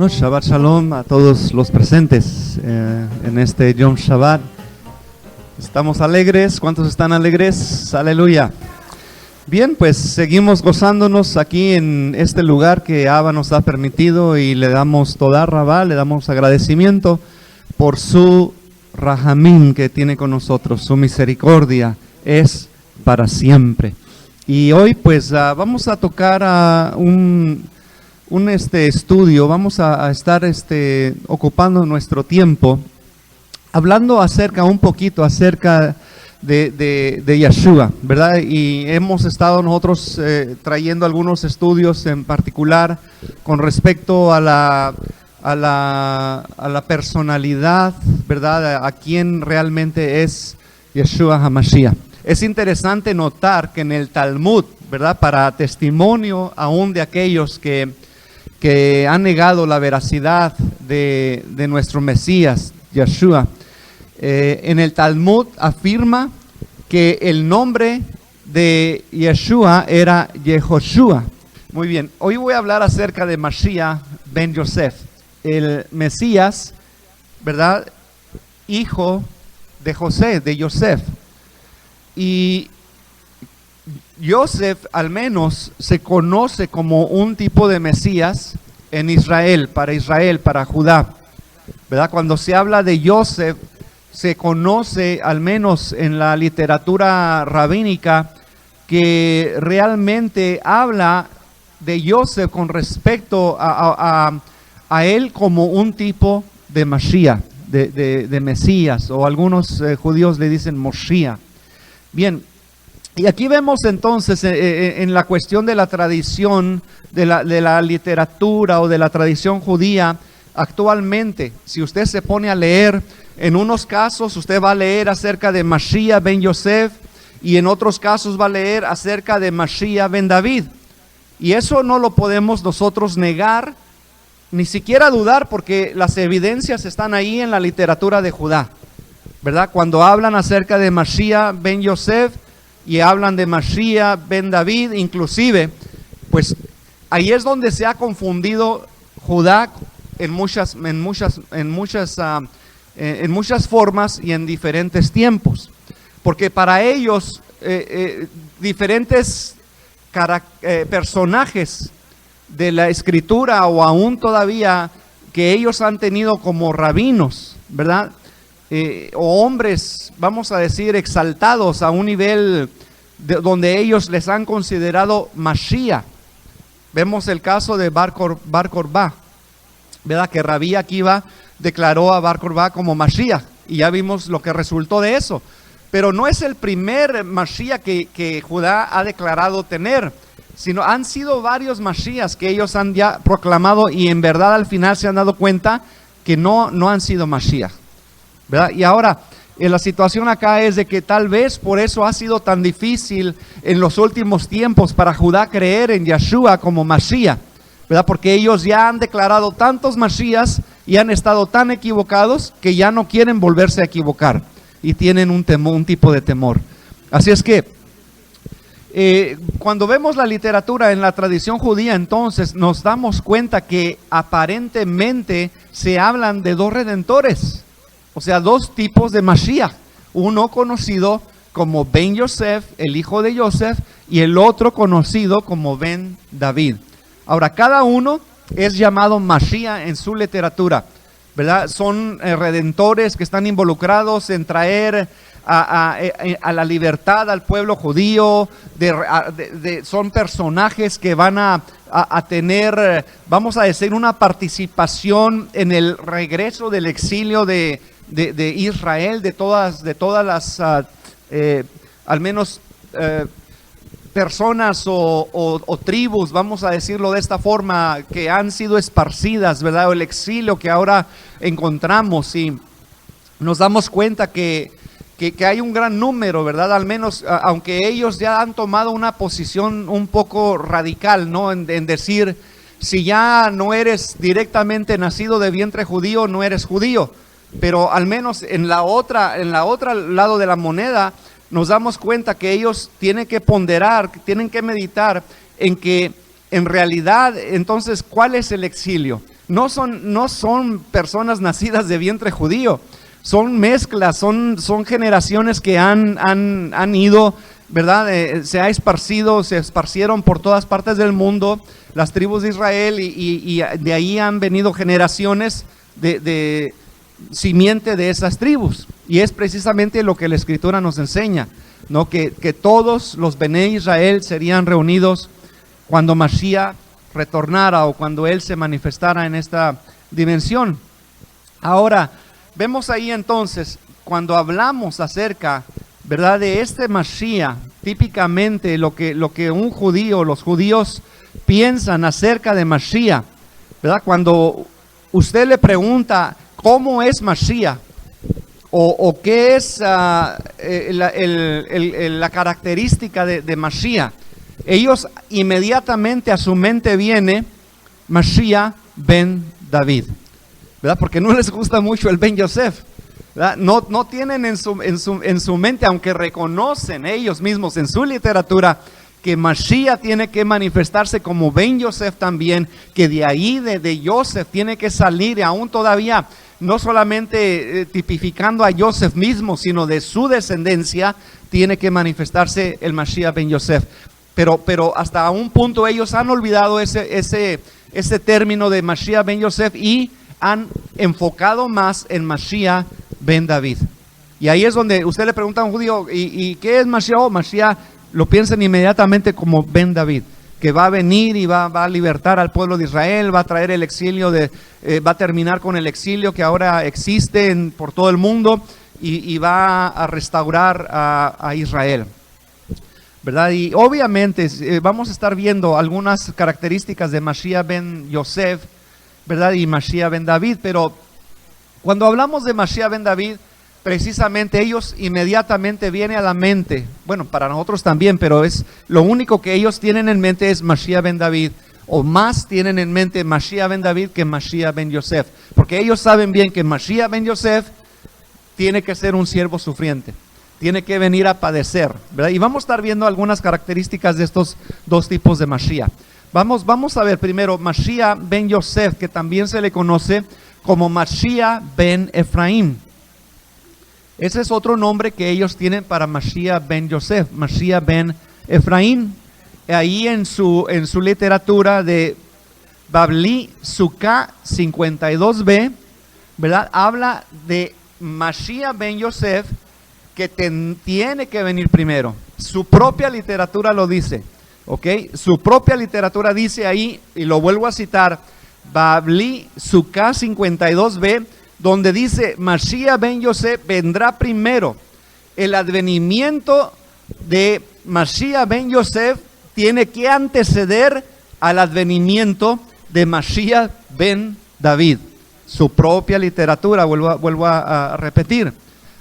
Bueno, Shabbat Shalom a todos los presentes en este Yom Shabbat. Estamos alegres. ¿Cuántos están alegres? Aleluya. Bien, pues seguimos gozándonos aquí en este lugar que Abba nos ha permitido y le damos toda rabá, le damos agradecimiento por su rahamim que tiene con nosotros. Su misericordia es para siempre. Y hoy pues vamos a tocar un estudio, vamos a estar ocupando nuestro tiempo hablando un poquito acerca de Yeshua, ¿verdad? Y hemos estado nosotros trayendo algunos estudios en particular con respecto a la personalidad, ¿verdad? A quién realmente es Yeshua HaMashiach. Es interesante notar que en el Talmud, ¿verdad? Para testimonio aún de aquellos que han negado la veracidad de nuestro Mesías, Yeshua, en el Talmud afirma que el nombre de Yeshua era Yehoshua. Muy bien, hoy voy a hablar acerca de Mashiach ben Yosef, el Mesías, ¿verdad? Hijo de José, de Yosef. Y Yosef al menos se conoce como un tipo de Mesías en Israel, para Judá, ¿verdad? Cuando se habla de Yosef, se conoce al menos en la literatura rabínica que realmente habla de Yosef con respecto a él como un tipo de Mashiach, de Mesías, o algunos judíos le dicen Moshiach. Bien, y aquí vemos entonces en la cuestión de la tradición, de la literatura o de la tradición judía actualmente. Si usted se pone a leer, en unos casos usted va a leer acerca de Mashiach ben Yosef y en otros casos va a leer acerca de Mashiach ben David. Y eso no lo podemos nosotros negar, ni siquiera dudar, porque las evidencias están ahí en la literatura de Judá, ¿verdad? Cuando hablan acerca de Mashiach ben Yosef y hablan de Mashiach ben David, inclusive, pues ahí es donde se ha confundido Judá en muchas formas y en diferentes tiempos, porque para ellos diferentes personajes de la escritura, o aún todavía que ellos han tenido como rabinos, ¿verdad? O hombres, vamos a decir, exaltados a un nivel donde ellos les han considerado Mashiach. Vemos el caso de Bar Korbá, ¿verdad? Que Rabí Akiva declaró a Bar Korbá como Mashiach, y ya vimos lo que resultó de eso. Pero no es el primer Mashiach que Judá ha declarado tener, sino han sido varios Mashiachs que ellos han ya proclamado, y en verdad al final se han dado cuenta que no han sido Mashiach, ¿verdad? Y ahora la situación acá es de que tal vez por eso ha sido tan difícil en los últimos tiempos para Judá creer en Yeshua como Mashiach, ¿verdad? Porque ellos ya han declarado tantos Mashiachs y han estado tan equivocados que ya no quieren volverse a equivocar y tienen un tipo de temor. Así es que cuando vemos la literatura en la tradición judía, entonces nos damos cuenta que aparentemente se hablan de dos redentores, o sea, dos tipos de Mashiach, uno conocido como Ben Yosef, el hijo de Yosef, y el otro conocido como Ben David. Ahora, cada uno es llamado Mashiach en su literatura, ¿verdad? Son redentores que están involucrados en traer a la libertad al pueblo judío. Son personajes que van a tener, vamos a decir, una participación en el regreso del exilio de Israel, de todas las al menos personas o tribus, vamos a decirlo de esta forma, que han sido esparcidas, ¿verdad? O el exilio que ahora encontramos, y nos damos cuenta que hay un gran número, ¿verdad? Al menos, aunque ellos ya han tomado una posición un poco radical, ¿no? En decir, si ya no eres directamente nacido de vientre judío, no eres judío. Pero al menos en la otra lado de la moneda, nos damos cuenta que ellos tienen que ponderar, tienen que meditar en que en realidad, entonces, ¿cuál es el exilio? no son personas nacidas de vientre judío, son mezclas, son generaciones que han ido, ¿verdad? Se esparcieron por todas partes del mundo, las tribus de Israel, y de ahí han venido generaciones de simiente de esas tribus. Y es precisamente lo que la Escritura nos enseña, ¿no? Que todos los Bené Israel serían reunidos cuando Mashiach retornara o cuando Él se manifestara en esta dimensión. Ahora, vemos ahí entonces, cuando hablamos acerca, ¿verdad?, de este Mashiach, típicamente lo que un judío, los judíos piensan acerca de Mashiach, ¿verdad? Cuando usted le pregunta cómo es Mashiach o qué es la característica de Mashiach, ellos inmediatamente a su mente viene Mashiach ben David, ¿verdad? Porque no les gusta mucho el ben Yosef, ¿verdad? No tienen en su mente, aunque reconocen ellos mismos en su literatura que Mashiach tiene que manifestarse como ben Yosef también, que de ahí de Yosef tiene que salir, y aún todavía no solamente tipificando a Yosef mismo, sino de su descendencia tiene que manifestarse el Mashiach ben Yosef. Pero hasta un punto ellos han olvidado ese término de Mashiach ben Yosef y han enfocado más en Mashiach ben David. Y ahí es donde usted le pregunta a un judío, ¿y qué es Mashiach? Oh, Mashiach lo piensan inmediatamente como ben David, que va a venir y va a libertar al pueblo de Israel, va a traer el exilio, va a terminar con el exilio que ahora existe por todo el mundo, y va a restaurar a Israel, ¿verdad? Y obviamente vamos a estar viendo algunas características de Mashiach ben Yosef, ¿verdad? Y Mashiach ben David, pero cuando hablamos de Mashiach ben David, precisamente ellos inmediatamente viene a la mente, bueno, para nosotros también, pero es lo único que ellos tienen en mente es Mashiach ben David, o más tienen en mente Mashiach ben David que Mashiach ben Yosef, porque ellos saben bien que Mashiach ben Yosef tiene que ser un siervo sufriente, tiene que venir a padecer, ¿verdad? Y vamos a estar viendo algunas características de estos dos tipos de Mashiach. Vamos a ver primero Mashiach ben Yosef, que también se le conoce como Mashiach ben Efraín. Ese es otro nombre que ellos tienen para Mashiach ben Yosef, Mashiach ben Efraín. Ahí en su literatura de Babli Sukkah 52b, ¿verdad? Habla de Mashiach ben Yosef, que tiene que venir primero. Su propia literatura lo dice, ¿ok? Su propia literatura dice ahí, y lo vuelvo a citar, Babli Sukkah 52b, donde dice Mashiach ben Yosef vendrá primero. El advenimiento de Mashiach ben Yosef tiene que anteceder al advenimiento de Mashiach ben David. Su propia literatura, vuelvo a repetir.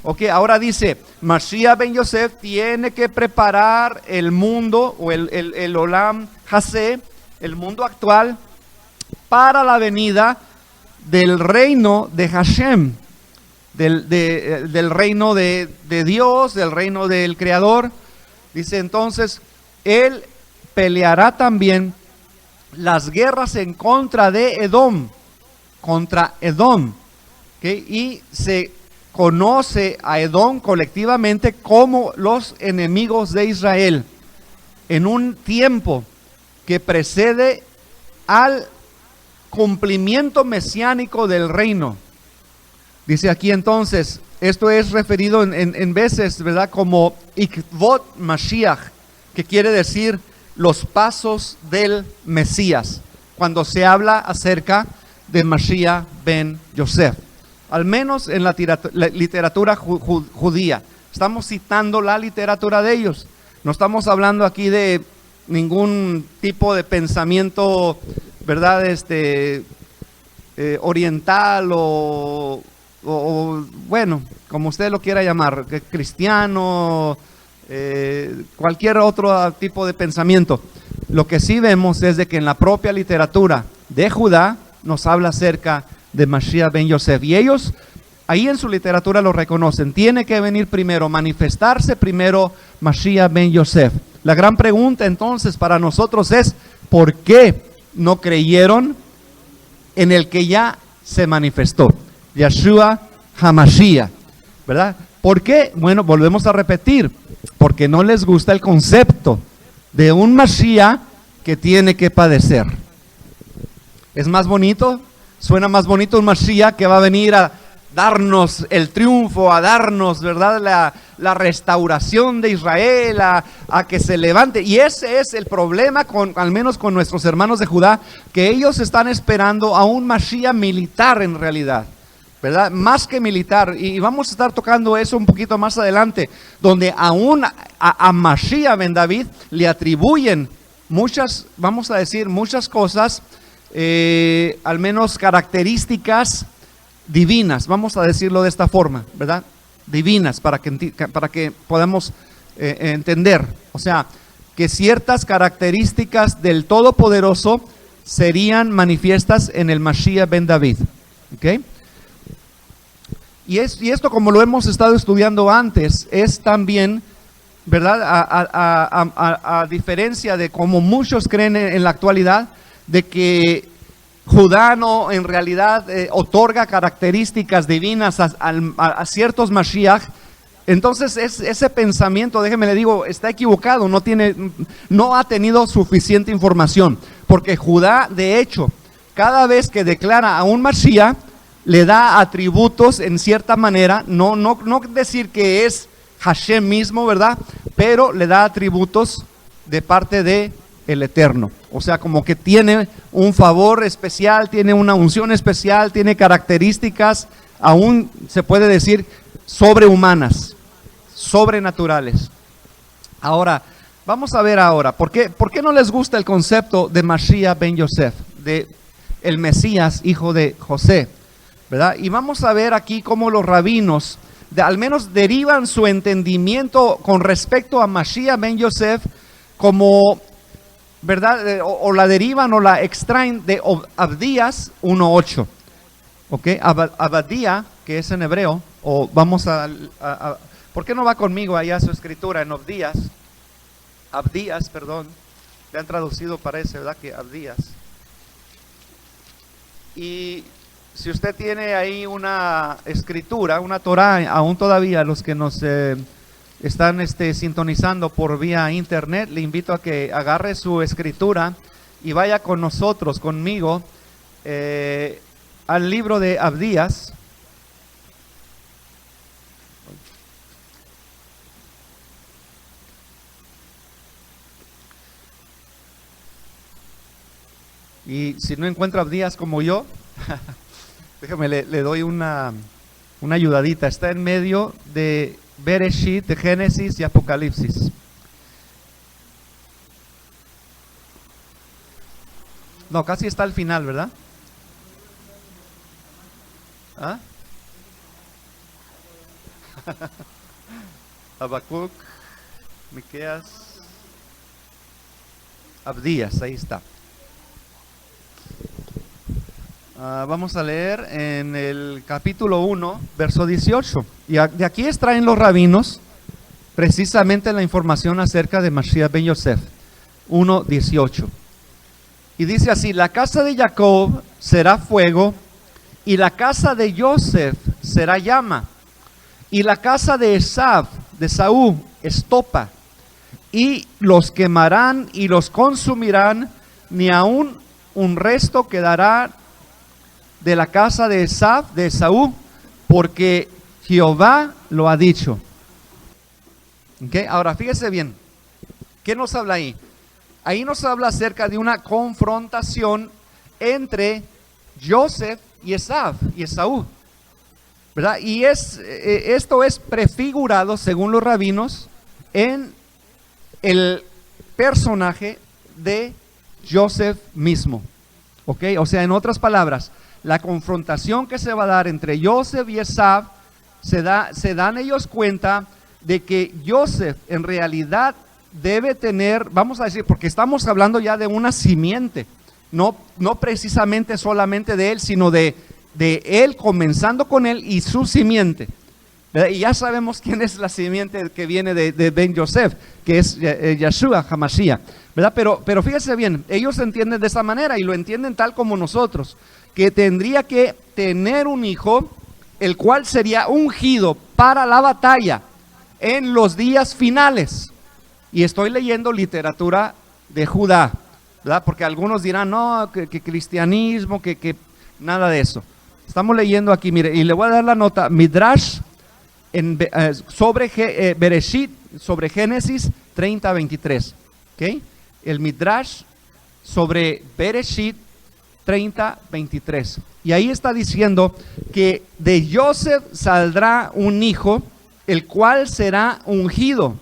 Ok, ahora dice, Mashiach ben Yosef tiene que preparar el mundo, o el Olam Hasé, el mundo actual, para la venida del reino de Hashem, del reino de Dios, del reino del Creador. Dice entonces, Él peleará también las guerras en contra de Edom, ¿okay? Y se conoce a Edom colectivamente como los enemigos de Israel, en un tiempo que precede al cumplimiento mesiánico del reino. Dice aquí entonces, esto es referido en veces, ¿verdad?, como Ikvot Mashiach, que quiere decir los pasos del Mesías, cuando se habla acerca de Mashiach ben Yosef, al menos en la literatura judía. Estamos citando la literatura de ellos, no estamos hablando aquí de ningún tipo de pensamiento, ¿verdad?, oriental o bueno, como usted lo quiera llamar, cristiano, cualquier otro tipo de pensamiento. Lo que sí vemos es de que en la propia literatura de Judá nos habla acerca de Mashiach ben Yosef, y ellos ahí en su literatura lo reconocen. Tiene que venir primero, manifestarse primero Mashiach ben Yosef. La gran pregunta entonces para nosotros es, ¿por qué no creyeron en el que ya se manifestó, Yeshua HaMashiach, ¿verdad? ¿Por qué? Bueno, volvemos a repetir, porque no les gusta el concepto de un Mashiach que tiene que padecer. ¿Es más bonito? Suena más bonito un Mashiach que va a venir a darnos el triunfo, a darnos, ¿verdad?, la restauración de Israel, a que se levante. Y ese es el problema, al menos con nuestros hermanos de Judá, que ellos están esperando a un Mashiach militar en realidad, ¿verdad? Más que militar. Y vamos a estar tocando eso un poquito más adelante, donde aún a Mashiach ben David le atribuyen muchas, vamos a decir, muchas cosas, al menos características divinas, vamos a decirlo de esta forma, ¿verdad? Divinas, para que podamos entender. O sea, que ciertas características del Todopoderoso serían manifiestas en el Mashiach ben David. ¿Ok? Y esto, como lo hemos estado estudiando antes, es también, ¿verdad? A diferencia de como muchos creen en la actualidad, de que Judá no en realidad otorga características divinas a ciertos Mashiach. Entonces ese pensamiento, déjeme le digo, está equivocado, no ha tenido suficiente información, porque Judá, de hecho, cada vez que declara a un Mashiach, le da atributos en cierta manera, no decir que es Hashem mismo, ¿verdad? Pero le da atributos de parte de el Eterno. O sea, como que tiene un favor especial, tiene una unción especial, tiene características, aún se puede decir sobrehumanas, sobrenaturales. Ahora, vamos a ver ahora, ¿por qué no les gusta el concepto de Mashiach ben Yosef, de el Mesías, hijo de José, ¿verdad? Y vamos a ver aquí cómo los rabinos, al menos derivan su entendimiento con respecto a Mashiach ben Yosef como, ¿verdad? O la derivan o la extraen de Abdías 1:8. ¿Ok? Abadía, que es en hebreo, o vamos a ¿por qué no va conmigo allá su escritura en Abdías, perdón, le han traducido, parece, ¿verdad? Que Abdías. Y si usted tiene ahí una escritura, una Torah, aún todavía los que nos están sintonizando por vía internet, le invito a que agarre su escritura y vaya con nosotros, conmigo, al libro de Abdías. Y si no encuentra Abdías como yo, déjame, le doy una ayudadita. Está en medio de Bereshit, de Génesis y Apocalipsis. No, casi está al final, ¿verdad? ¿Ah? Habacuc, Miqueas, Abdías, ahí está. Vamos a leer en el capítulo 1, verso 18. Y de aquí extraen los rabinos precisamente la información acerca de Mashiach ben Yosef. 1:18. Y dice así: la casa de Jacob será fuego, y la casa de Yosef será llama, y la casa de Esav, de Saúl, estopa, y los quemarán y los consumirán, ni aún un resto quedará de la casa de Esav, de Esaú, porque Jehová lo ha dicho. ¿Okay? Ahora fíjese bien, ¿qué nos habla ahí? Ahí nos habla acerca de una confrontación entre Joseph y Esav y Esaú, ¿verdad? Y esto es prefigurado, según los rabinos, en el personaje de Joseph mismo. ¿Ok? O sea, en otras palabras, la confrontación que se va a dar entre Joseph y Esav, se dan ellos cuenta de que Joseph en realidad debe tener, vamos a decir, porque estamos hablando ya de una simiente, no precisamente solamente de él, sino de él, comenzando con él y su simiente, ¿verdad? Y ya sabemos quién es la simiente que viene de Ben Yosef, que es Yeshua HaMashiach, ¿verdad? Pero fíjese bien, ellos entienden de esa manera y lo entienden tal como nosotros. que tendría que tener un hijo, el cual sería ungido para la batalla en los días finales. Y estoy leyendo literatura de Judá, ¿verdad? Porque algunos dirán, no, que cristianismo, que nada de eso. Estamos leyendo aquí, mire, y le voy a dar la nota, Midrash sobre Bereshit, sobre Génesis 30:23. ¿Okay? El Midrash sobre Bereshit 30:23. Y ahí está diciendo que de Joseph saldrá un hijo, el cual será ungido,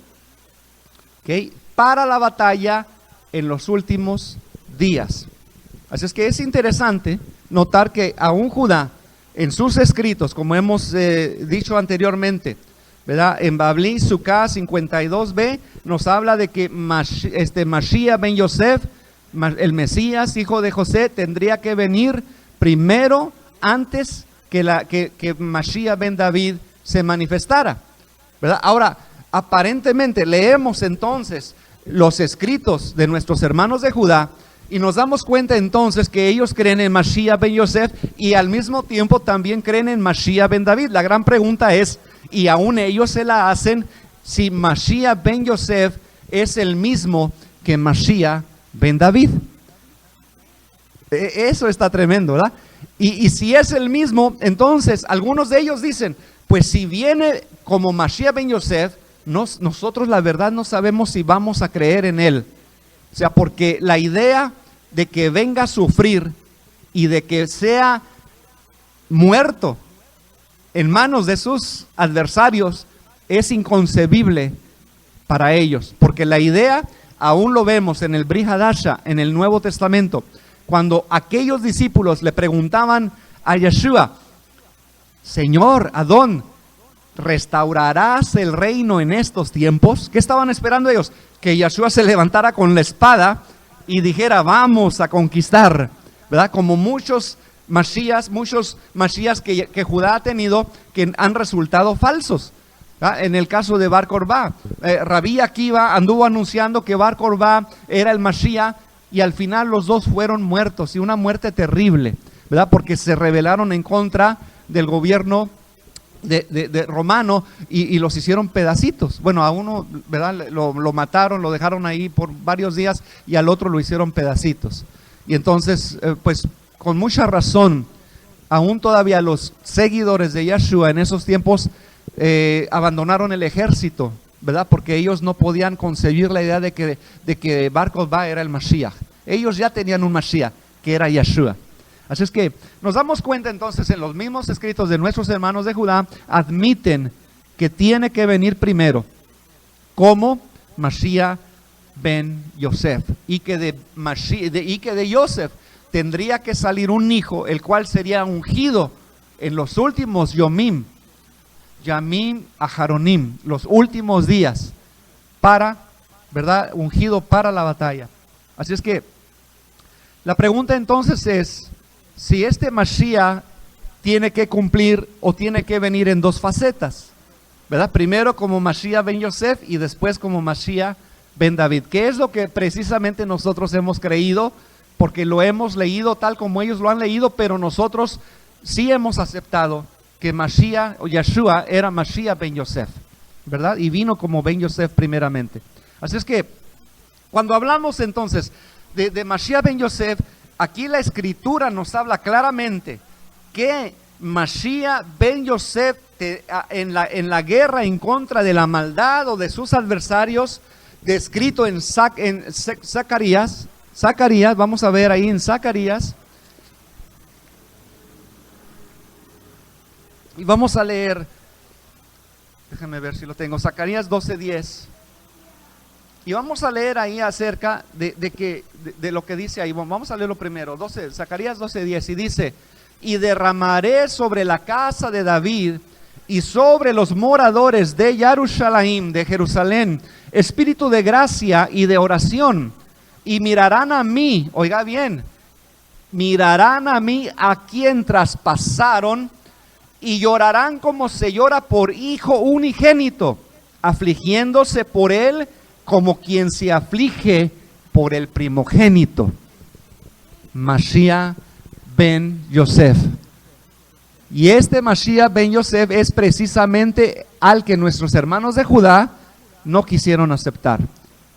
¿okay?, para la batalla en los últimos días. Así es que es interesante notar que aún Judá, en sus escritos, como hemos dicho anteriormente, ¿verdad? En Babli Sukkah 52b nos habla de que Mashiach ben Yosef, el Mesías, hijo de José, tendría que venir primero antes que Mashiach ben David se manifestara, ¿verdad? Ahora, aparentemente leemos entonces los escritos de nuestros hermanos de Judá y nos damos cuenta entonces que ellos creen en Mashiach ben Yosef y al mismo tiempo también creen en Mashiach ben David. La gran pregunta es, y aún ellos se la hacen, si Mashiach ben Yosef es el mismo que Mashiach ben David. Eso está tremendo, ¿verdad? Y si es el mismo, entonces algunos de ellos dicen, pues si viene como Mashiach ben Yosef, nosotros la verdad no sabemos si vamos a creer en él. O sea, porque la idea de que venga a sufrir y de que sea muerto en manos de sus adversarios es inconcebible para ellos. Porque la idea, aún lo vemos en el Brit Hadasha, en el Nuevo Testamento, cuando aquellos discípulos le preguntaban a Yeshua, Señor, Adón, ¿restaurarás el reino en estos tiempos? ¿Qué estaban esperando ellos? Que Yeshua se levantara con la espada y dijera, vamos a conquistar, ¿verdad? Como muchos Mashiach que Judá ha tenido, que han resultado falsos, ¿verdad? En el caso de Bar Korbá, Rabí Akiva anduvo anunciando que Bar Korbá era el Mashiach y al final los dos fueron muertos, y una muerte terrible, ¿verdad? Porque se rebelaron en contra del gobierno de romano y los hicieron pedacitos. Bueno, a uno, ¿verdad?, lo mataron, lo dejaron ahí por varios días y al otro lo hicieron pedacitos. Y entonces, pues con mucha razón, aún todavía los seguidores de Yeshua en esos tiempos abandonaron el ejército, ¿verdad? Porque ellos no podían concebir la idea de que Bar Kokhba era el Mashiach. Ellos ya tenían un Mashiach, que era Yeshua. Así es que nos damos cuenta entonces en los mismos escritos de nuestros hermanos de Judá, admiten que tiene que venir primero como Mashiach ben Yosef, y que de Yosef tendría que salir un hijo, el cual sería ungido en los últimos Yomim Aharonim, los últimos días, para, ¿verdad?, ungido para la batalla. Así es que la pregunta entonces es, si este Mashiach tiene que cumplir o tiene que venir en dos facetas, ¿verdad? Primero como Mashiach ben Yosef y después como Mashiach ben David. ¿Qué es lo que precisamente nosotros hemos creído? Porque lo hemos leído tal como ellos lo han leído, pero nosotros sí hemos aceptado que Mashiach o Yeshua era Mashiach ben Yosef, ¿verdad? Y vino como ben Yosef primeramente. Así es que cuando hablamos entonces de Mashiach ben Yosef, aquí la escritura nos habla claramente que Mashiach ben Yosef en la guerra en contra de la maldad o de sus adversarios, descrito en Zacarías, vamos a ver ahí en Zacarías, y vamos a leer, déjenme ver si lo tengo, Zacarías 12:10. Y vamos a leer ahí acerca de lo que dice ahí. Vamos a leerlo primero, Zacarías 12:10, y dice, y derramaré sobre la casa de David y sobre los moradores de Jerusalén, espíritu de gracia y de oración, y mirarán a mí, oiga bien, mirarán a mí a quien traspasaron, y llorarán como se llora por hijo unigénito, afligiéndose por él como quien se aflige por el primogénito. Mashiach ben Yosef. Y este Mashiach ben Yosef es precisamente al que nuestros hermanos de Judá no quisieron aceptar.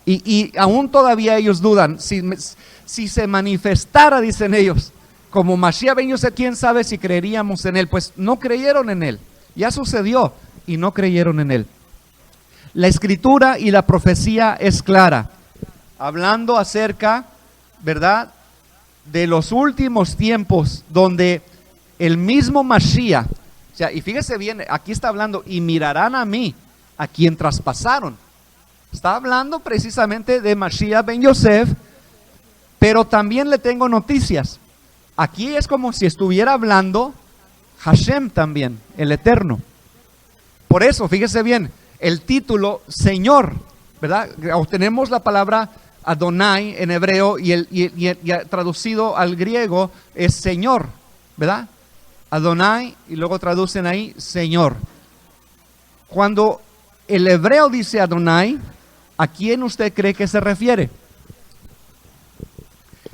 Y aún todavía ellos dudan, si se manifestara, dicen ellos, como Mashiach ben Yosef, quién sabe si creeríamos en él. Pues no creyeron en él, ya sucedió y no creyeron en él. La escritura y la profecía es clara, hablando acerca, ¿verdad?, de los últimos tiempos, donde el mismo Mashiach, o sea, y fíjese bien, aquí está hablando, y mirarán a mí, a quien traspasaron. Está hablando precisamente de Mashiach ben Yosef, pero también le tengo noticias. Aquí es como si estuviera hablando Hashem también, el Eterno. Por eso, fíjese bien, el título Señor, ¿verdad? Obtenemos la palabra Adonai en hebreo y traducido al griego es Señor, ¿verdad? Adonai, y luego traducen ahí Señor. Cuando el hebreo dice Adonai, ¿a quién usted cree que se refiere?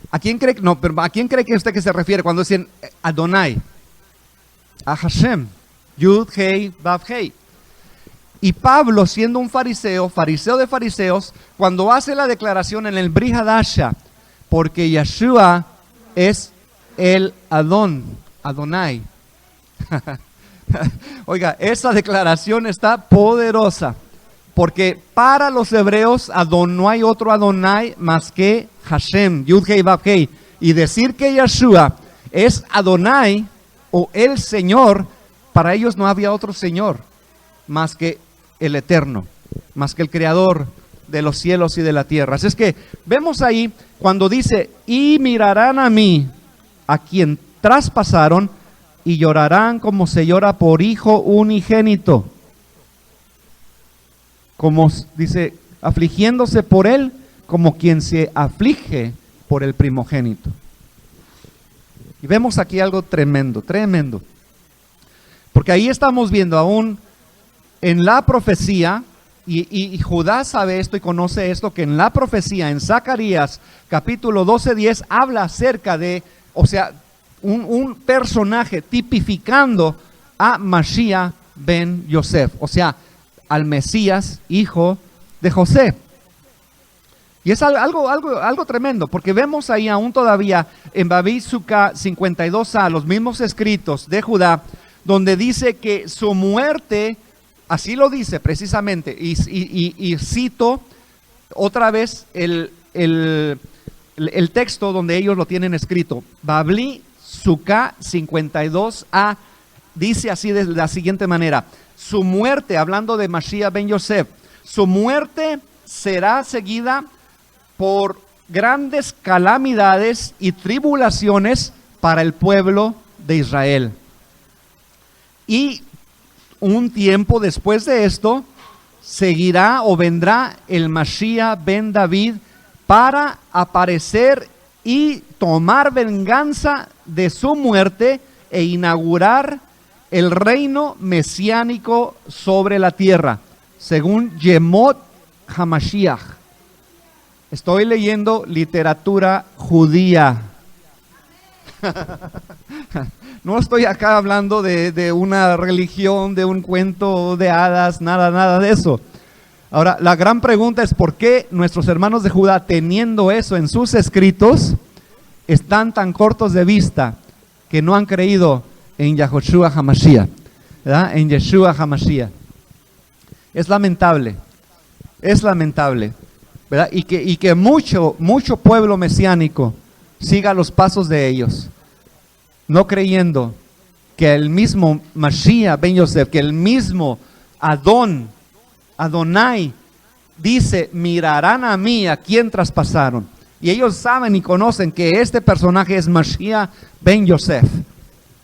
¿A quién cree, no, pero ¿a quién cree que usted que se refiere cuando dicen Adonai? A Hashem, Yud, Hei, Vav, Hei. Y Pablo, siendo un fariseo de fariseos, cuando hace la declaración en el Brit Hadasha, porque Yeshua es el Adonai. Oiga, esa declaración está poderosa, porque para los hebreos no hay otro Adonai más que Hashem, Yud Hei Vav Hei. Y decir que Yeshua es Adonai o el Señor, para ellos no había otro Señor más que el Eterno, más que el Creador de los cielos y de la tierra. Así es que vemos ahí cuando dice, y mirarán a mí, a quien traspasaron, y llorarán como se llora por hijo unigénito. Como dice, afligiéndose por él, como quien se aflige por el primogénito. Y vemos aquí algo tremendo, tremendo. Porque ahí estamos viendo aún en la profecía, y Judá sabe esto y conoce esto, que en la profecía, en Zacarías capítulo 12:10, habla acerca de, o sea, un personaje tipificando a Mashiach ben Yosef, o sea, al Mesías, hijo de José. Y es algo tremendo, porque vemos ahí aún todavía en Babí Sukkah 52a, los mismos escritos de Judá, donde dice que su muerte, así lo dice precisamente, y cito otra vez el texto donde ellos lo tienen escrito. Babli Sukkah 52a dice así de la siguiente manera: su muerte, hablando de Mashiach ben Yosef, su muerte será seguida por grandes calamidades y tribulaciones para el pueblo de Israel. Y un tiempo después de esto, seguirá o vendrá el Mashiach ben David para aparecer y tomar venganza de su muerte e inaugurar el reino mesiánico sobre la tierra, según Yemot HaMashiach. Estoy leyendo literatura judía. No estoy acá hablando de una religión, de un cuento de hadas, nada de eso. Ahora, la gran pregunta es ¿por qué nuestros hermanos de Judá, teniendo eso en sus escritos, están tan cortos de vista que no han creído en Yahoshua HaMashiach, ¿verdad? En Yeshua HaMashiach. Es lamentable, ¿verdad? Y que mucho pueblo mesiánico siga los pasos de ellos, no creyendo que el mismo Mashiach ben Yosef, que el mismo Adonai, dice, mirarán a mí, a quien traspasaron. Y ellos saben y conocen que este personaje es Mashiach ben Yosef,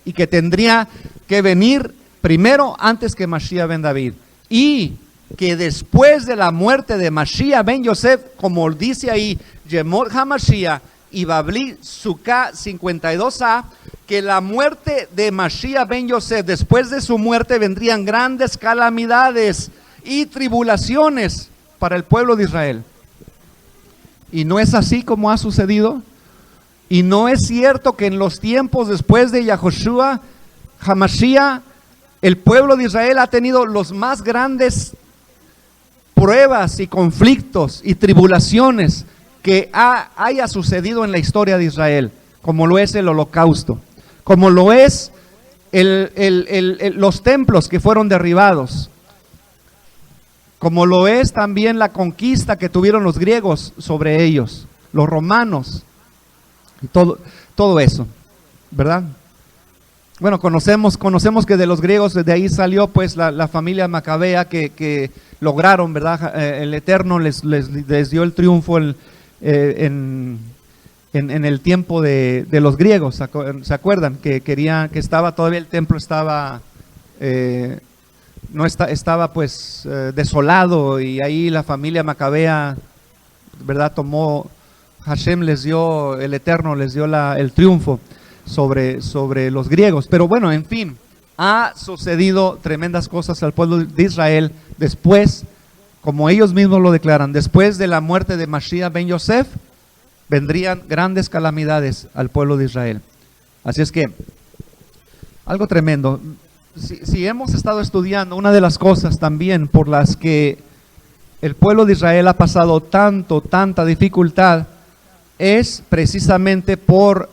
y que tendría que venir primero antes que Mashiach ben David. Y que después de la muerte de Mashiach ben Yosef, como dice ahí, Yemot HaMashiach y Babli Sukkah 52a, que la muerte de Mashiach ben Yosef, después de su muerte vendrían grandes calamidades y tribulaciones para el pueblo de Israel. ¿Y no es así como ha sucedido? Y no es cierto que en los tiempos después de Yahushua HaMashiach, el pueblo de Israel ha tenido los más grandes pruebas y conflictos y tribulaciones que haya sucedido en la historia de Israel, como lo es el holocausto, como lo es los templos que fueron derribados, como lo es también la conquista que tuvieron los griegos sobre ellos, los romanos, y todo eso, ¿verdad? Bueno, conocemos que de los griegos, de ahí salió pues la familia macabea que lograron, ¿verdad? El Eterno les dio el triunfo en el tiempo de los griegos. ¿Se acuerdan? Que estaba todavía el templo estaba estaba pues desolado, y ahí la familia macabea, ¿verdad? Hashem les dio, el Eterno les dio el triunfo sobre los griegos. Pero bueno, en fin, ha sucedido tremendas cosas al pueblo de Israel después, como ellos mismos lo declaran, después de la muerte de Mashiach ben Yosef, vendrían grandes calamidades al pueblo de Israel. Así es que, algo tremendo. Si hemos estado estudiando, una de las cosas también por las que el pueblo de Israel ha pasado tanta dificultad, es precisamente por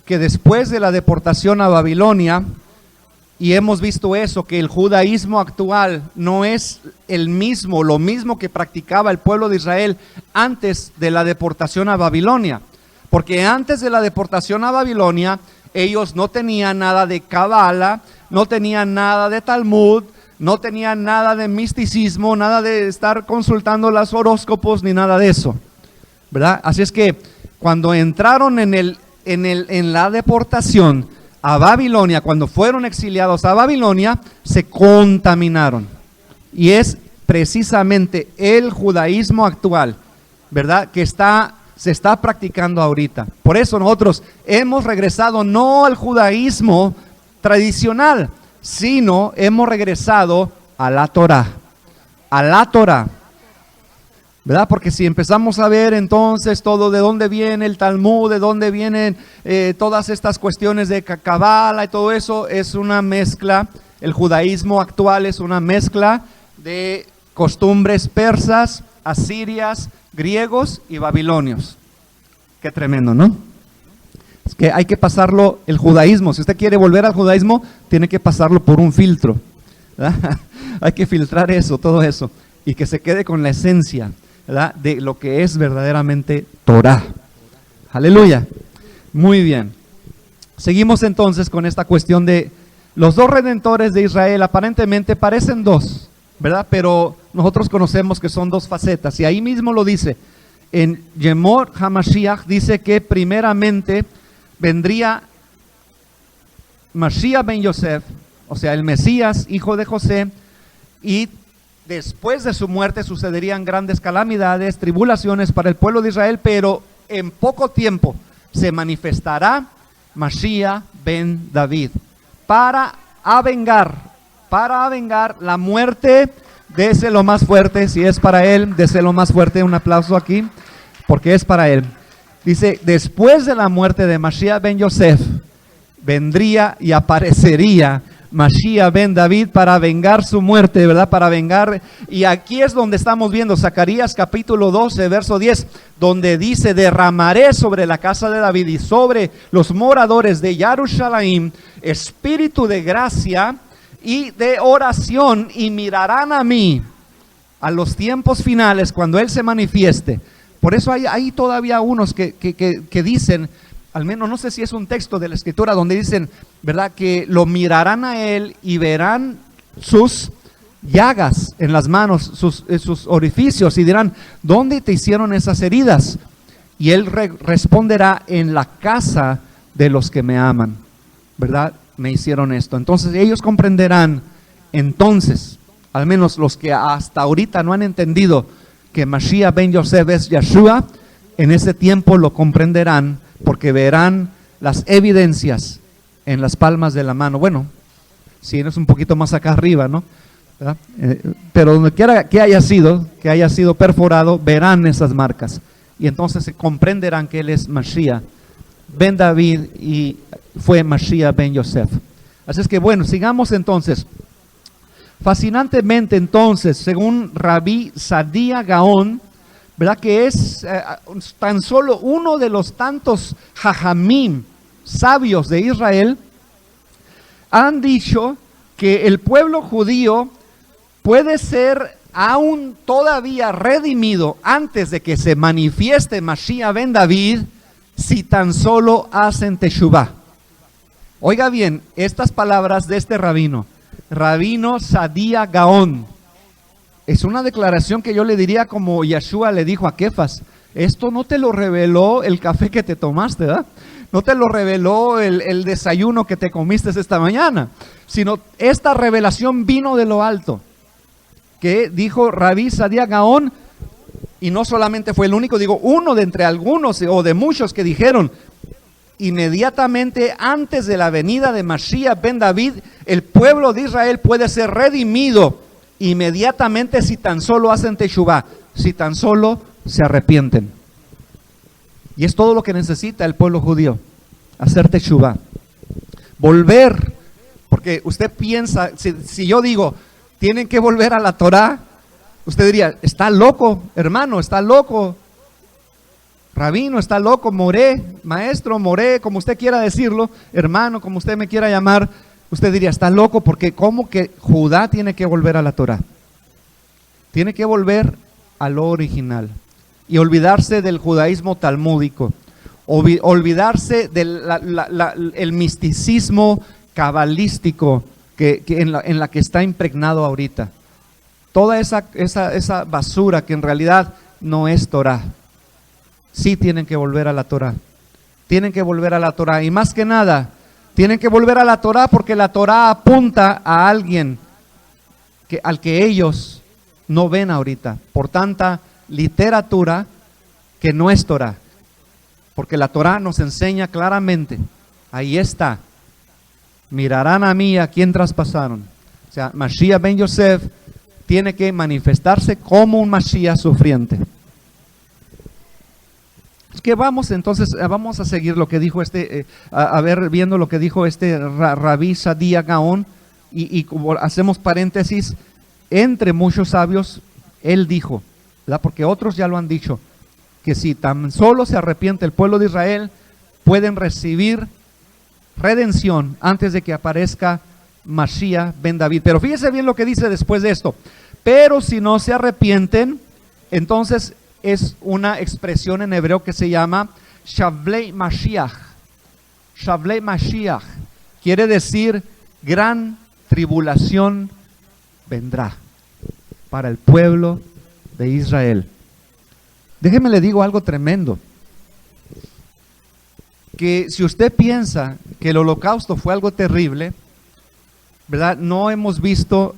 que después de la deportación a Babilonia, y hemos visto eso, que el judaísmo actual no es lo mismo que practicaba el pueblo de Israel antes de la deportación a Babilonia, porque antes de la deportación a Babilonia, ellos no tenían nada de Kabbalah, no tenían nada de Talmud, no tenían nada de misticismo, nada de estar consultando los horóscopos, ni nada de eso, ¿verdad? Así es que cuando entraron en la deportación a Babilonia, cuando fueron exiliados a Babilonia, se contaminaron. Y es precisamente el judaísmo actual, ¿verdad?, que se está practicando ahorita. Por eso nosotros hemos regresado no al judaísmo tradicional, sino hemos regresado a la Torah, ¿verdad? Porque si empezamos a ver entonces todo de dónde viene el Talmud, de dónde vienen todas estas cuestiones de Kabbalah y todo eso, es una mezcla. El judaísmo actual es una mezcla de costumbres persas, asirias, griegos y babilonios. Qué tremendo, ¿no? Es que hay que pasarlo, el judaísmo, si usted quiere volver al judaísmo, tiene que pasarlo por un filtro, ¿verdad? Hay que filtrar eso, todo eso, y que se quede con la esencia, ¿verdad?, de lo que es verdaderamente Torah. Aleluya. Muy bien. Seguimos entonces con esta cuestión de los dos redentores de Israel. Aparentemente parecen dos, ¿verdad? Pero nosotros conocemos que son dos facetas. Y ahí mismo lo dice. En Yemot HaMashiach dice que primeramente vendría Mashiach ben Yosef, o sea, el Mesías, hijo de José, y después de su muerte sucederían grandes calamidades, tribulaciones para el pueblo de Israel, pero en poco tiempo se manifestará Mashiach ben David para avengar la muerte. Déselo más fuerte, si es para él, déselo más fuerte, un aplauso aquí, porque es para él. Dice, después de la muerte de Mashiach ben Yosef, vendría y aparecería Mashiach ben David para vengar su muerte, ¿verdad? Para vengar. Y aquí es donde estamos viendo Zacarías capítulo 12, verso 10, donde dice, derramaré sobre la casa de David y sobre los moradores de Jerusalén espíritu de gracia y de oración, y mirarán a mí a los tiempos finales cuando Él se manifieste. Por eso hay todavía unos que dicen, al menos no sé si es un texto de la Escritura donde dicen, ¿verdad?, que lo mirarán a Él y verán sus llagas en las manos, sus orificios, y dirán, ¿dónde te hicieron esas heridas? Y Él responderá, en la casa de los que me aman, ¿verdad?, me hicieron esto. Entonces ellos comprenderán, entonces, al menos los que hasta ahorita no han entendido que Mashiach ben Yosef es Yeshua, en ese tiempo lo comprenderán, porque verán las evidencias en las palmas de la mano. Bueno, si no es un poquito más acá arriba, ¿no? ¿Verdad? Pero donde quiera que haya sido perforado, verán esas marcas. Y entonces se comprenderán que Él es Mashiach ben David y fue Mashiach ben Yosef. Así es que bueno, sigamos entonces. Fascinantemente entonces, según Rabí Sadia Gaón, ¿verdad? Que es tan solo uno de los tantos jajamim, sabios de Israel, han dicho que el pueblo judío puede ser aún todavía redimido antes de que se manifieste Mashiach ben David, si tan solo hacen teshuvah. Oiga bien, estas palabras de este rabino Sadia Gaón, es una declaración que yo le diría como Yeshua le dijo a Kefas: esto no te lo reveló el café que te tomaste, ¿verdad? No te lo reveló el desayuno que te comiste esta mañana, sino esta revelación vino de lo alto, que dijo Rabí Sadia Gaón, y no solamente fue el único, digo, uno de entre algunos o de muchos que dijeron: inmediatamente antes de la venida de Mashiach ben David, el pueblo de Israel puede ser redimido inmediatamente si tan solo hacen teshuvah, si tan solo se arrepienten. Y es todo lo que necesita el pueblo judío, hacer teshuvah, volver. Porque usted piensa, si yo digo, tienen que volver a la Torah, usted diría: está loco, hermano, está loco, rabino, está loco, moré, maestro, moré, como usted quiera decirlo, hermano, como usted me quiera llamar. Usted diría: está loco, porque ¿cómo que Judá tiene que volver a la Torah? Tiene que volver a lo original y olvidarse del judaísmo talmúdico, olvidarse del misticismo cabalístico en la que está impregnado ahorita. Toda esa basura que en realidad no es Torah. Sí tienen que volver a la Torah. Tienen que volver a la Torah. Y más que nada, tienen que volver a la Torah porque la Torah apunta a alguien al que ellos no ven ahorita, por tanta literatura que no es Torah. Porque la Torah nos enseña claramente, ahí está: mirarán a mí a quien traspasaron. O sea, Mashiach ben Yosef tiene que manifestarse como un Mashiach sufriente. Es que vamos a seguir lo que dijo viendo lo que dijo Rabí Sadia Gaón, y como hacemos paréntesis, entre muchos sabios, él dijo, ¿verdad? Porque otros ya lo han dicho, que si tan solo se arrepiente el pueblo de Israel, pueden recibir redención antes de que aparezca Mashiach ben David. Pero fíjese bien lo que dice después de esto: pero si no se arrepienten, entonces es una expresión en hebreo que se llama Shavlei Mashiach. Shavlei Mashiach quiere decir gran tribulación vendrá para el pueblo de Israel. Déjeme le digo algo tremendo, que si usted piensa que el holocausto fue algo terrible, ¿verdad? No hemos visto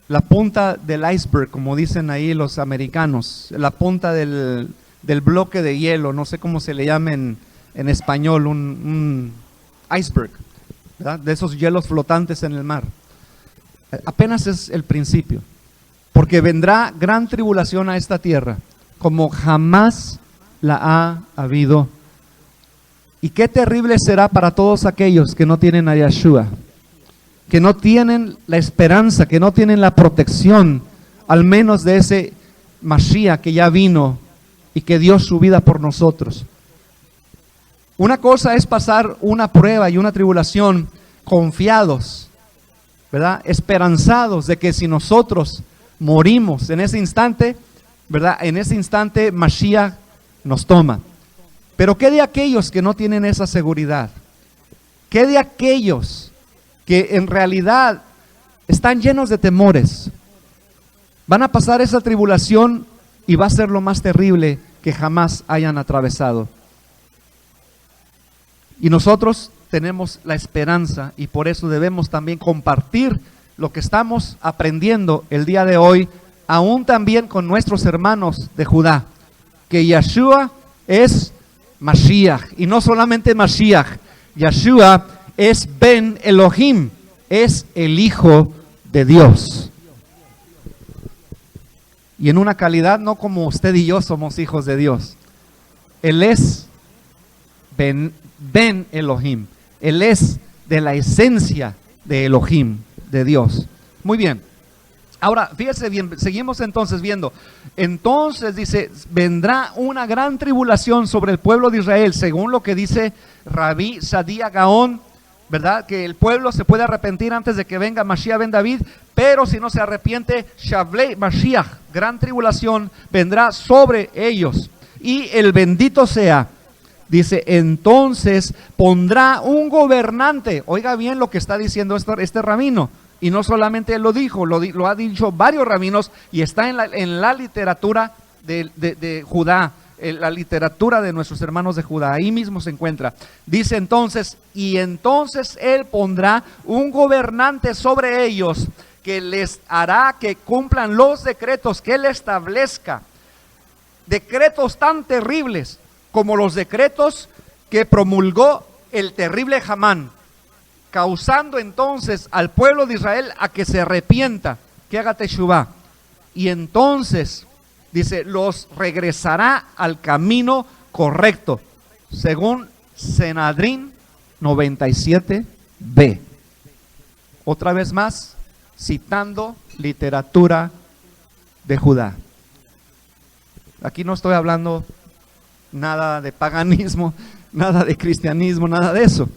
la punta del iceberg, como dicen ahí los americanos, la punta del bloque de hielo, no sé cómo se le llama en español, un iceberg, ¿verdad? De esos hielos flotantes en el mar. Apenas es el principio, porque vendrá gran tribulación a esta tierra, como jamás la ha habido. Y qué terrible será para todos aquellos que no tienen a Yeshua, que no tienen la esperanza, que no tienen la protección, al menos de ese Mashiach que ya vino y que dio su vida por nosotros. Una cosa es pasar una prueba y una tribulación confiados, ¿verdad? Esperanzados de que si nosotros morimos en ese instante, ¿verdad? En ese instante Mashiach nos toma. Pero ¿qué de aquellos que no tienen esa seguridad? ¿Qué de aquellos que en realidad están llenos de temores? Van a pasar esa tribulación y va a ser lo más terrible que jamás hayan atravesado. Y nosotros tenemos la esperanza, y por eso debemos también compartir lo que estamos aprendiendo el día de hoy, aún también con nuestros hermanos de Judá, que Yeshua es Mashiach, y no solamente Mashiach, Yeshua es Ben Elohim, es el Hijo de Dios. Y en una calidad no como usted y yo somos hijos de Dios. Él es Ben Ben Elohim. Él es de la esencia de Elohim, de Dios. Muy bien. Ahora, fíjese bien, seguimos entonces viendo. Entonces dice, vendrá una gran tribulación sobre el pueblo de Israel, según lo que dice Rabí Sadia Gaón, ¿verdad? Que el pueblo se puede arrepentir antes de que venga Mashiach ben David, pero si no se arrepiente, Shavlei Mashiach, gran tribulación, vendrá sobre ellos. Y el bendito sea, dice, entonces pondrá un gobernante. Oiga bien lo que está diciendo este rabino. Y no solamente él lo dijo, lo ha dicho varios rabinos y está en la literatura de Judá, en la literatura de nuestros hermanos de Judá. Ahí mismo se encuentra. Dice entonces, y entonces él pondrá un gobernante sobre ellos que les hará que cumplan los decretos que él establezca. Decretos tan terribles como los decretos que promulgó el terrible Hamán, causando entonces al pueblo de Israel a que se arrepienta, que haga teshuvá. Y entonces, dice, los regresará al camino correcto, según Senadrín 97b. Otra vez más, citando literatura de Judá. Aquí no estoy hablando nada de paganismo, nada de cristianismo, nada de eso.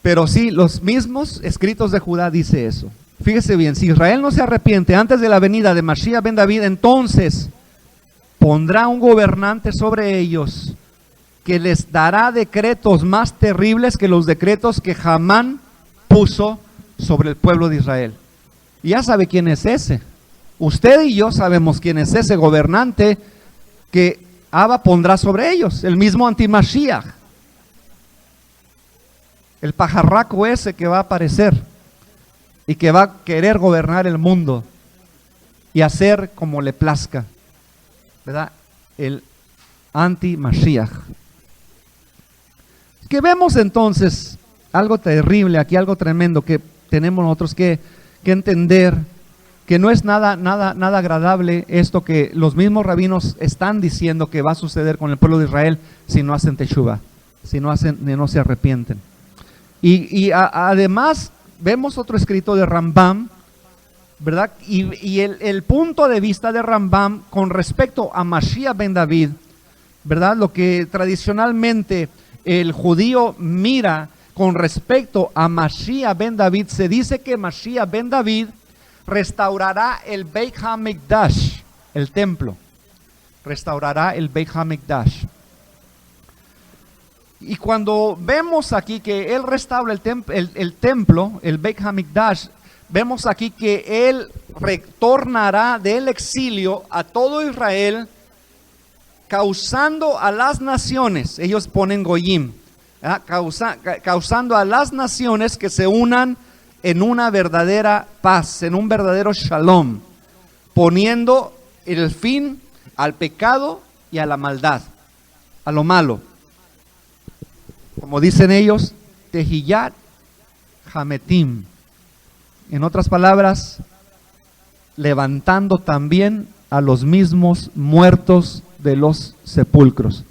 Pero sí, los mismos escritos de Judá dice eso. Fíjese bien, si Israel no se arrepiente antes de la venida de Mashiach ben David, entonces pondrá un gobernante sobre ellos que les dará decretos más terribles que los decretos que Hamán puso sobre el pueblo de Israel. Y ya sabe quién es ese. Usted y yo sabemos quién es ese gobernante que Abba pondrá sobre ellos, el mismo anti-Mashiach. El pajarraco ese que va a aparecer y que va a querer gobernar el mundo y hacer como le plazca, ¿verdad? El anti-Mashiach. Que vemos entonces algo terrible aquí, algo tremendo que tenemos nosotros que entender, que no es nada agradable esto que los mismos rabinos están diciendo que va a suceder con el pueblo de Israel si no hacen teshuvá, si no se arrepienten. Y además vemos otro escrito de Rambam, ¿verdad? Y el punto de vista de Rambam con respecto a Mashiach ben David, ¿verdad? Lo que tradicionalmente el judío mira con respecto a Mashiach ben David, se dice que Mashiach ben David restaurará el Beit HaMikdash, el templo, restaurará el Beit HaMikdash. Y cuando vemos aquí que él restaura el templo, el Beit HaMikdash, vemos aquí que él retornará del exilio a todo Israel, causando a las naciones, ellos ponen Goyim, causando a las naciones que se unan en una verdadera paz, en un verdadero shalom, poniendo el fin al pecado y a la maldad, a lo malo. Como dicen ellos, Tehiyat Hametim. En otras palabras, levantando también a los mismos muertos de los sepulcros.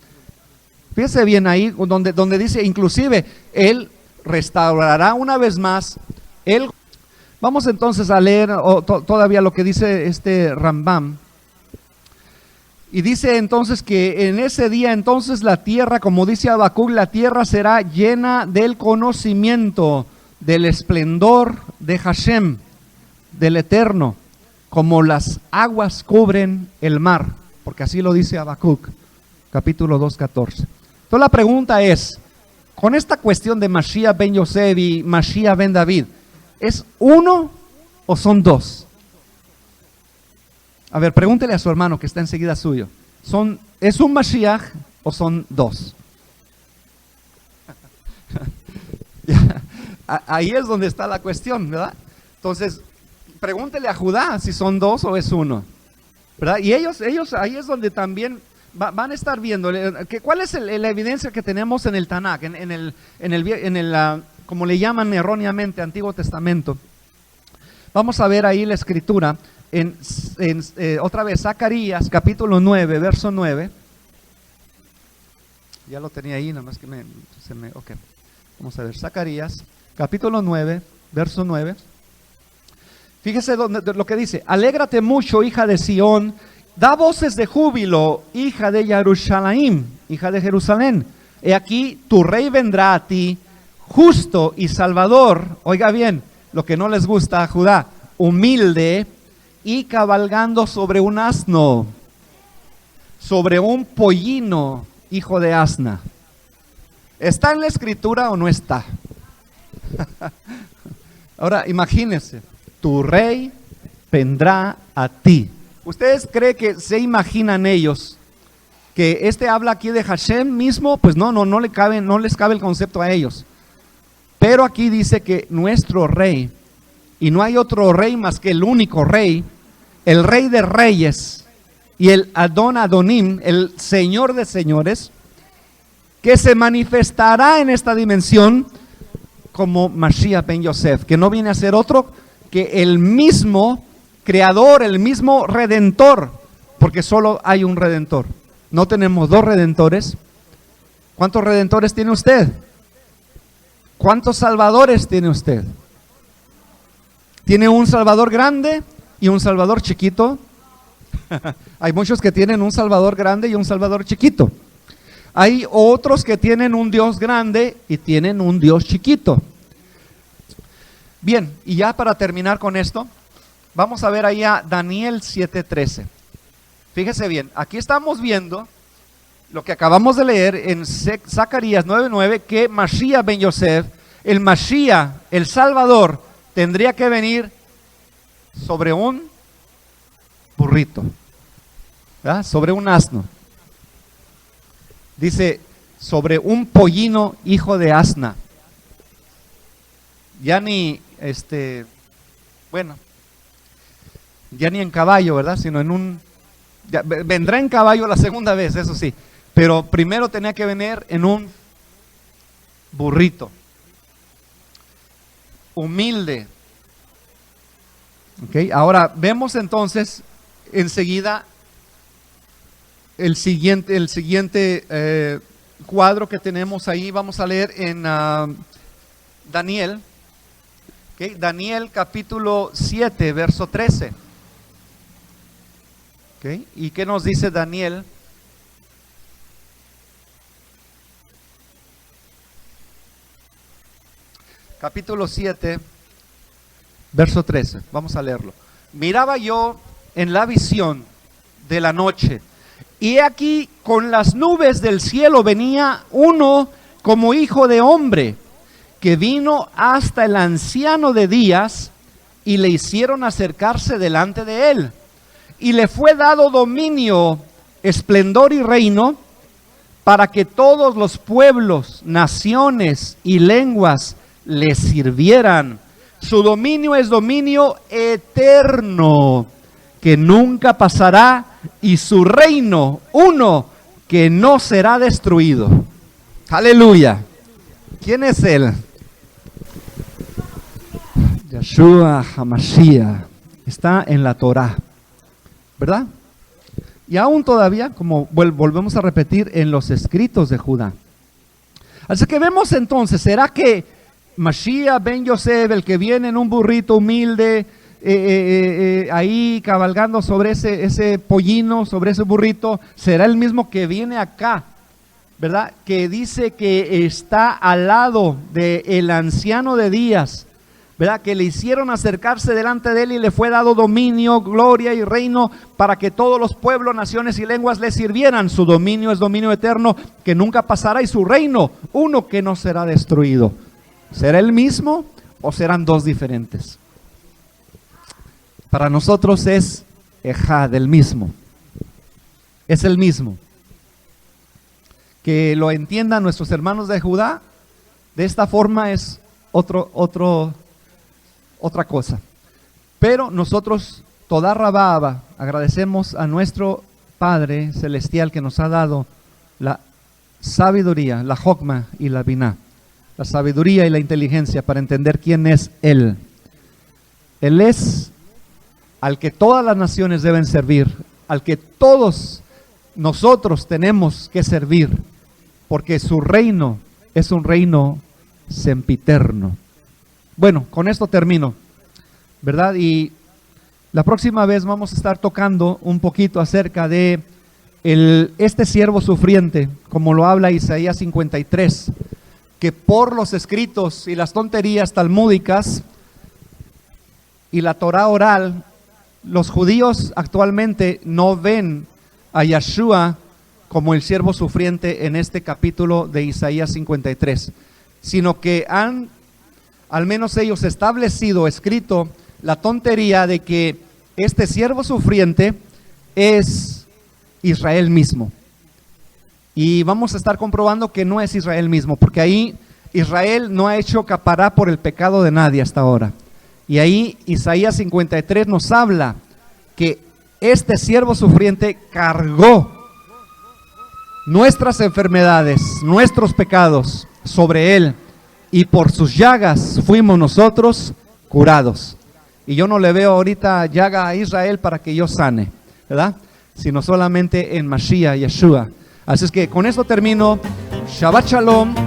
Fíjese bien ahí donde dice, inclusive, él restaurará una vez más. Vamos entonces a leer todavía lo que dice este Rambam. Y dice entonces que en ese día entonces la tierra, como dice Habacuc, la tierra será llena del conocimiento, del esplendor de Hashem, del Eterno, como las aguas cubren el mar, porque así lo dice Habacuc, capítulo 2:14. Entonces la pregunta es, con esta cuestión de Mashiach ben Yosef y Mashiach ben David, ¿es uno o son dos? A ver, pregúntele a su hermano que está enseguida suyo. ¿Es un Mashiach o son dos? Ahí es donde está la cuestión, ¿verdad? Entonces, pregúntele a Judá si son dos o es uno, ¿verdad? Y ellos ahí es donde también van a estar viendo cuál es la evidencia que tenemos en el Tanakh, en el como le llaman erróneamente, Antiguo Testamento. Vamos a ver ahí la escritura. Otra vez, Zacarías capítulo 9, verso 9. Ya lo tenía ahí, nada más que ok. Vamos a ver, Zacarías, capítulo 9, verso 9. Fíjese lo que dice: alégrate mucho, hija de Sión, da voces de júbilo, hija de Jerusalén, hija de Jerusalén. He aquí, tu rey vendrá a ti, justo y salvador. Oiga bien, lo que no les gusta a Judá: humilde y cabalgando sobre un asno, sobre un pollino, hijo de asna. ¿Está en la escritura o no está? Ahora imagínense, tu rey vendrá a ti. ¿Ustedes creen que se imaginan ellos que este habla aquí de Hashem mismo? Pues no les cabe el concepto a ellos. Pero aquí dice que nuestro rey, y no hay otro rey más que el único rey, el rey de reyes y el Adon Adonim, el señor de señores, que se manifestará en esta dimensión como Mashiach ben Yosef, que no viene a ser otro que el mismo creador, el mismo redentor, porque solo hay un redentor. No tenemos dos redentores. ¿Cuántos redentores tiene usted? ¿Cuántos salvadores tiene usted? ¿Tiene un salvador grande y un salvador chiquito? Hay muchos que tienen un salvador grande y un salvador chiquito. Hay otros que tienen un Dios grande y tienen un Dios chiquito. Bien, y ya para terminar con esto, vamos a ver ahí a Daniel 7:13. Fíjese bien, aquí estamos viendo lo que acabamos de leer en Zacarías 9:9, que Mashiach ben Yosef, el Mashiach, el Salvador, tendría que venir sobre un burrito, ¿verdad? Sobre un asno. Dice, sobre un pollino, hijo de asna. Ya ni, ya ni en caballo, ¿verdad? Sino en un, vendrá en caballo la segunda vez, eso sí. Pero primero tenía que venir en un burrito. Humilde. Okay. Ahora vemos entonces enseguida el siguiente cuadro que tenemos ahí. Vamos a leer en Daniel. Okay. Daniel capítulo 7, verso 13. Okay. ¿Y qué nos dice Daniel? Capítulo 7, verso 13. Vamos a leerlo. Miraba yo en la visión de la noche, y aquí con las nubes del cielo venía uno como hijo de hombre, que vino hasta el anciano de días, y le hicieron acercarse delante de él, y le fue dado dominio, esplendor y reino, para que todos los pueblos, naciones y lenguas le sirvieran. Su dominio es dominio eterno, que nunca pasará, y su reino uno que no será destruido. Aleluya. ¿Quién es él? Yeshua HaMashiach. Está en la Torah, ¿verdad? Y aún todavía, como volvemos a repetir, en los escritos de Judá. Así que vemos entonces, ¿será que Mashiach ben Yosef, el que viene en un burrito humilde, ahí cabalgando sobre ese pollino, sobre ese burrito, será el mismo que viene acá, ¿verdad? Que dice que está al lado del anciano de días, ¿verdad? Que le hicieron acercarse delante de él y le fue dado dominio, gloria y reino para que todos los pueblos, naciones y lenguas le sirvieran. Su dominio es dominio eterno que nunca pasará, y su reino uno que no será destruido. ¿Será el mismo o serán dos diferentes? Para nosotros es Ejad, el mismo. Es el mismo. Que lo entiendan nuestros hermanos de Judá, de esta forma es otra cosa. Pero nosotros, toda Rababa, agradecemos a nuestro Padre Celestial que nos ha dado la sabiduría, la Jokma y la Biná. La sabiduría y la inteligencia para entender quién es Él. Él es al que todas las naciones deben servir, al que todos nosotros tenemos que servir. porque su reino es un reino sempiterno. Bueno, con esto termino, ¿verdad? Y la próxima vez vamos a estar tocando un poquito acerca de este siervo sufriente, como lo habla Isaías 53, que por los escritos y las tonterías talmúdicas y la Torah oral, los judíos actualmente no ven a Yeshua como el siervo sufriente en este capítulo de Isaías 53, sino que han, al menos ellos, establecido, escrito la tontería de que este siervo sufriente es Israel mismo. Y vamos a estar comprobando que no es Israel mismo, porque ahí Israel no ha hecho capará por el pecado de nadie hasta ahora. Y ahí Isaías 53 nos habla que este siervo sufriente cargó nuestras enfermedades, nuestros pecados sobre él, y por sus llagas fuimos nosotros curados. Y yo no le veo ahorita llaga a Israel para que yo sane, ¿verdad? Sino solamente en Mashiach, Yeshua. Así es que con esto termino. Shabbat Shalom.